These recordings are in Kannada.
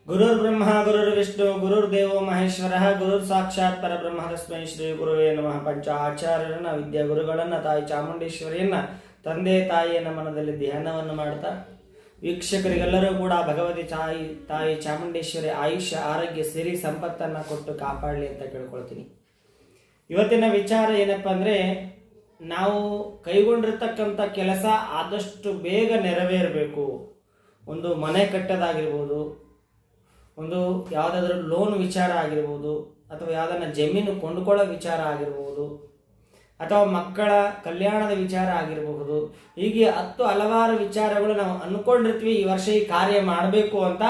ಗುರುರ್ಬ್ರಹ್ಮ ಗುರುರ್ವಿಷ್ಣು ಗುರುರ್ದೇವೋ ಮಹೇಶ್ವರ ಗುರುರ್ ಸಾಕ್ಷಾತ್ ಪರಬ್ರಹ್ಮ ತಸ್ಮೈ ಶ್ರೀ ಗುರುವೇ ನಮಃ. ಪಂಚ ಆಚಾರ್ಯರನ್ನ ವಿದ್ಯಾ ಗುರುಗಳನ್ನ ತಾಯಿ ಚಾಮುಂಡೇಶ್ವರಿಯನ್ನ ತಂದೆ ತಾಯಿಯನ್ನ ಮನದಲ್ಲಿ ಧ್ಯಾನವನ್ನು ಮಾಡ್ತಾ ವೀಕ್ಷಕರಿಗೆಲ್ಲರೂ ಕೂಡ ಭಗವತಿ ತಾಯಿ ಚಾಮುಂಡೇಶ್ವರಿ ಆಯುಷ್ಯ ಆರೋಗ್ಯ ಸಿರಿ ಸಂಪತ್ತನ್ನು ಕೊಟ್ಟು ಕಾಪಾಡಲಿ ಅಂತ ಕೇಳ್ಕೊಳ್ತೀನಿ. ಇವತ್ತಿನ ವಿಚಾರ ಏನಪ್ಪ ಅಂದರೆ, ನಾವು ಕೈಗೊಂಡಿರ್ತಕ್ಕಂಥ ಕೆಲಸ ಆದಷ್ಟು ಬೇಗ ನೆರವೇರಬೇಕು. ಒಂದು ಮನೆ ಕಟ್ಟೋದಾಗಿರ್ಬೋದು, ಒಂದು ಯಾವುದಾದ್ರೂ ಲೋನ್ ವಿಚಾರ ಆಗಿರ್ಬೋದು, ಅಥವಾ ಯಾವುದನ್ನ ಜಮೀನು ಕೊಂಡುಕೊಳ್ಳೋ ವಿಚಾರ ಆಗಿರ್ಬೋದು, ಅಥವಾ ಮಕ್ಕಳ ಕಲ್ಯಾಣದ ವಿಚಾರ ಆಗಿರಬಹುದು. ಹೀಗೆ ಹಲವಾರು ವಿಚಾರಗಳು ನಾವು ಅಂದ್ಕೊಂಡಿರ್ತೀವಿ ಈ ವರ್ಷ ಈ ಕಾರ್ಯ ಮಾಡಬೇಕು ಅಂತ,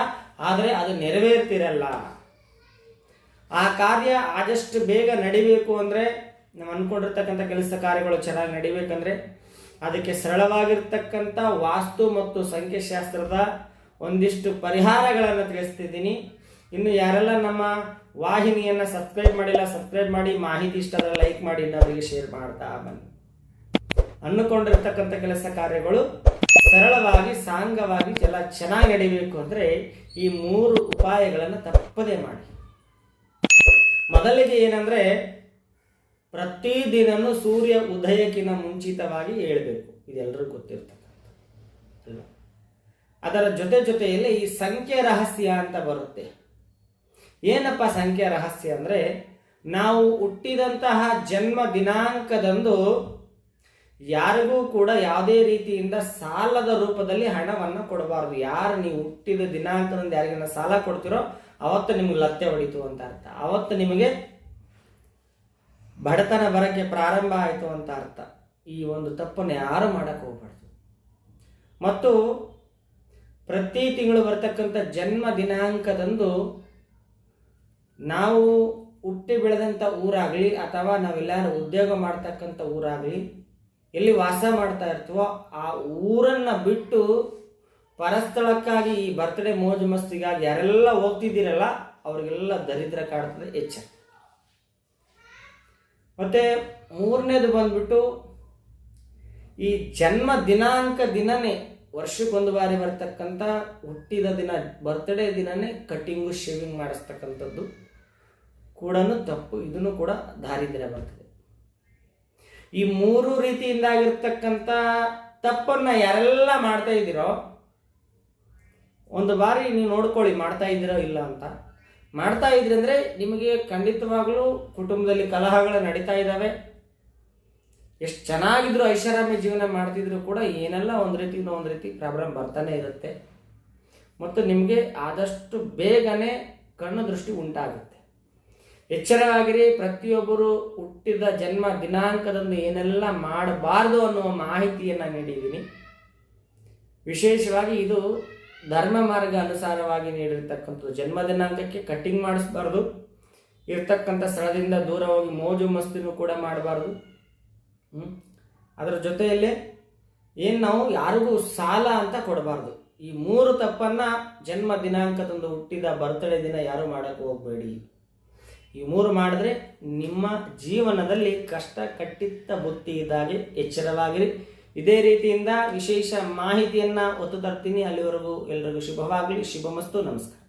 ಆದರೆ ಅದು ನೆರವೇರ್ತಿರಲ್ಲ. ಆ ಕಾರ್ಯ ಆದಷ್ಟು ಬೇಗ ನಡಿಬೇಕು ಅಂದರೆ, ನಾವು ಅಂದ್ಕೊಂಡಿರ್ತಕ್ಕಂಥ ಕೆಲಸ ಕಾರ್ಯಗಳು ಚೆನ್ನಾಗಿ ನಡಿಬೇಕಂದ್ರೆ ಅದಕ್ಕೆ ಸರಳವಾಗಿರ್ತಕ್ಕಂಥ ವಾಸ್ತು ಮತ್ತು ಸಂಖ್ಯಾಶಾಸ್ತ್ರದ ಒಂದಿಷ್ಟು ಪರಿಹಾರಗಳನ್ನು ತಿಳಿಸ್ತಿದ್ದೀನಿ. ಇನ್ನು ಯಾರೆಲ್ಲ ನಮ್ಮ ವಾಹಿನಿಯನ್ನು ಸಬ್ಸ್ಕ್ರೈಬ್ ಮಾಡಿಲ್ಲ, ಸಬ್ಸ್ಕ್ರೈಬ್ ಮಾಡಿ, ಮಾಹಿತಿ ಇಷ್ಟ ಆದರೆ ಲೈಕ್ ಮಾಡಿ, ಇನ್ನೊಬ್ಬರಿಗೆ ಶೇರ್ ಮಾಡ್ತಾ ಬನ್ನಿ. ಅಂದುಕೊಂಡಿರ್ತಕ್ಕಂಥ ಕೆಲಸ ಕಾರ್ಯಗಳು ಸರಳವಾಗಿ ಸಾಂಗವಾಗಿ ಎಲ್ಲ ಚೆನ್ನಾಗಿ ನಡಿಬೇಕು ಅಂದರೆ ಈ 3 ಉಪಾಯಗಳನ್ನು ತಪ್ಪದೇ ಮಾಡಿ. ಮೊದಲಿಗೆ ಏನಂದರೆ, ಪ್ರತಿದಿನನೂ ಸೂರ್ಯ ಉದಯಕ್ಕಿಂತ ಮುಂಚಿತವಾಗಿ ಏಳಬೇಕು. ಇದೆಲ್ಲರಿಗೂ ಗೊತ್ತಿರ್ತಕ್ಕಂಥ. ಅದರ ಜೊತೆಯಲ್ಲಿ ಈ ಸಂಖ್ಯೆ ರಹಸ್ಯ ಅಂತ ಬರುತ್ತೆ. ಏನಪ್ಪ ಸಂಖ್ಯೆ ರಹಸ್ಯ ಅಂದರೆ, ನಾವು ಹುಟ್ಟಿದಂತಹ ಜನ್ಮ ದಿನಾಂಕದಂದು ಯಾರಿಗೂ ಕೂಡ ಯಾವುದೇ ರೀತಿಯಿಂದ ಸಾಲದ ರೂಪದಲ್ಲಿ ಹಣವನ್ನು ಕೊಡಬಾರ್ದು. ಯಾರು ನೀವು ಹುಟ್ಟಿದ ದಿನಾಂಕದಿಂದ ಯಾರಿಗನ್ನ ಸಾಲ ಕೊಡ್ತಿರೋ ಅವತ್ತು ನಿಮಗೆ ಲತ್ತೆ ಹೊಡಿತು ಅಂತ ಅರ್ಥ. ಅವತ್ತು ನಿಮಗೆ ಬಡತನ ಬರಕ್ಕೆ ಪ್ರಾರಂಭ ಆಯಿತು ಅಂತ ಅರ್ಥ. ಈ ಒಂದು ತಪ್ಪನ್ನು ಯಾರು ಮಾಡಕ್ಕೆ ಹೋಗ್ಬಾರ್ದು. ಮತ್ತು ಪ್ರತಿ ತಿಂಗಳು ಬರ್ತಕ್ಕಂಥ ಜನ್ಮ ದಿನಾಂಕದಂದು ನಾವು ಹುಟ್ಟಿ ಬೆಳೆದಂಥ ಊರಾಗಲಿ, ಅಥವಾ ನಾವೆಲ್ಲರೂ ಉದ್ಯೋಗ ಮಾಡ್ತಕ್ಕಂಥ ಊರಾಗಲಿ, ಎಲ್ಲಿ ವಾಸ ಮಾಡ್ತಾ ಇರ್ತೀವೋ ಆ ಊರನ್ನು ಬಿಟ್ಟು ಪರಸ್ಥಳಕ್ಕಾಗಿ ಈ ಬರ್ತ್ಡೇ ಮೋಜು ಮಸ್ತಿಗಾಗಿ ಯಾರೆಲ್ಲ ಹೋಗ್ತಿದ್ದೀರಲ್ಲ ಅವ್ರಿಗೆಲ್ಲ ದರಿದ್ರ ಕಾಡ್ತದೆ, ಎಚ್ಚರ. ಮತ್ತು 3ನೇದು ಬಂದ್ಬಿಟ್ಟು, ಈ ಜನ್ಮ ದಿನಾಂಕ ದಿನನೇ ವರ್ಷಕ್ಕೊಂದು ಬಾರಿ ಬರ್ತಕ್ಕಂಥ ಹುಟ್ಟಿದ ದಿನ ಬರ್ತ್ಡೇ ದಿನನೇ ಕಟ್ಟಿಂಗು ಶೇವಿಂಗ್ ಮಾಡಿಸ್ತಕ್ಕಂಥದ್ದು ಕೂಡ ತಪ್ಪು. ಇದನ್ನು ಕೂಡ ದಾರಿದ್ರ್ಯ ಬರ್ತದೆ. ಈ 3 ರೀತಿಯಿಂದಾಗಿರ್ತಕ್ಕಂಥ ತಪ್ಪನ್ನು ಯಾರೆಲ್ಲ ಮಾಡ್ತಾ ಇದ್ದೀರೋ ಒಂದು ಬಾರಿ ನೀವು ನೋಡ್ಕೊಳ್ಳಿ, ಮಾಡ್ತಾ ಇದ್ದೀರೋ ಇಲ್ಲ ಅಂತ. ಮಾಡ್ತಾ ಇದ್ರಿ ಅಂದರೆ ನಿಮಗೆ ಖಂಡಿತವಾಗಲೂ ಕುಟುಂಬದಲ್ಲಿ ಕಲಹಗಳು ನಡೀತಾ ಇದ್ದಾವೆ. ಎಷ್ಟು ಚೆನ್ನಾಗಿದ್ರು ಐಷಾರಾಮಿ ಜೀವನ ಮಾಡ್ತಿದ್ರು ಕೂಡ ಏನೆಲ್ಲ ಒಂದು ರೀತಿ ಪ್ರಾಬ್ಲಮ್ ಬರ್ತಾನೆ ಇರುತ್ತೆ. ಮತ್ತು ನಿಮಗೆ ಆದಷ್ಟು ಬೇಗನೆ ಕಣ್ಣು ದೃಷ್ಟಿ ಉಂಟಾಗುತ್ತೆ. ಎಚ್ಚರವಾಗಿರಿ. ಪ್ರತಿಯೊಬ್ಬರು ಹುಟ್ಟಿದ ಜನ್ಮ ದಿನಾಂಕದಂದು ಏನೆಲ್ಲ ಮಾಡಬಾರ್ದು ಅನ್ನುವ ಮಾಹಿತಿಯನ್ನು ನೀಡಿದ್ದೀನಿ. ವಿಶೇಷವಾಗಿ ಇದು ಧರ್ಮ ಮಾರ್ಗ ಅನುಸಾರವಾಗಿ ನೀಡಿರ್ತಕ್ಕಂಥದ್ದು. ಜನ್ಮ ದಿನಾಂಕಕ್ಕೆ ಕಟ್ಟಿಂಗ್ ಮಾಡಿಸ್ಬಾರ್ದು. ಇರ್ತಕ್ಕಂಥ ಸ್ಥಳದಿಂದ ದೂರ ಹೋಗಿ ಮೋಜು ಮಸ್ತಿನೂ ಕೂಡ ಮಾಡಬಾರ್ದು. ಅದರ ಜೊತೆಯಲ್ಲೇ ನಾವು ಯಾರಿಗೂ ಸಾಲ ಅಂತ ಕೊಡಬಾರ್ದು. ಈ 3 ತಪ್ಪನ್ನು ಜನ್ಮ ದಿನಾಂಕದಂದು ಹುಟ್ಟಿದ ಬರ್ತ್ಡೇ ದಿನ ಯಾರು ಮಾಡೋಕ್ಕೆ ಹೋಗಬೇಡಿ. ಈ 3 ಮಾಡಿದ್ರೆ ನಿಮ್ಮ ಜೀವನದಲ್ಲಿ ಕಷ್ಟ ಕಟ್ಟಿತ್ತ ಬುತ್ತಿ ಇದ್ದಾಗೆ. ಎಚ್ಚರವಾಗಿರಿ. ಇದೇ ರೀತಿಯಿಂದ ವಿಶೇಷ ಮಾಹಿತಿಯನ್ನು ಒತ್ತು ತರ್ತೀನಿ. ಅಲ್ಲಿವರೆಗೂ ಎಲ್ಲರಿಗೂ ಶುಭವಾಗಲಿ. ಶುಭಮಸ್ತು. ನಮಸ್ಕಾರ.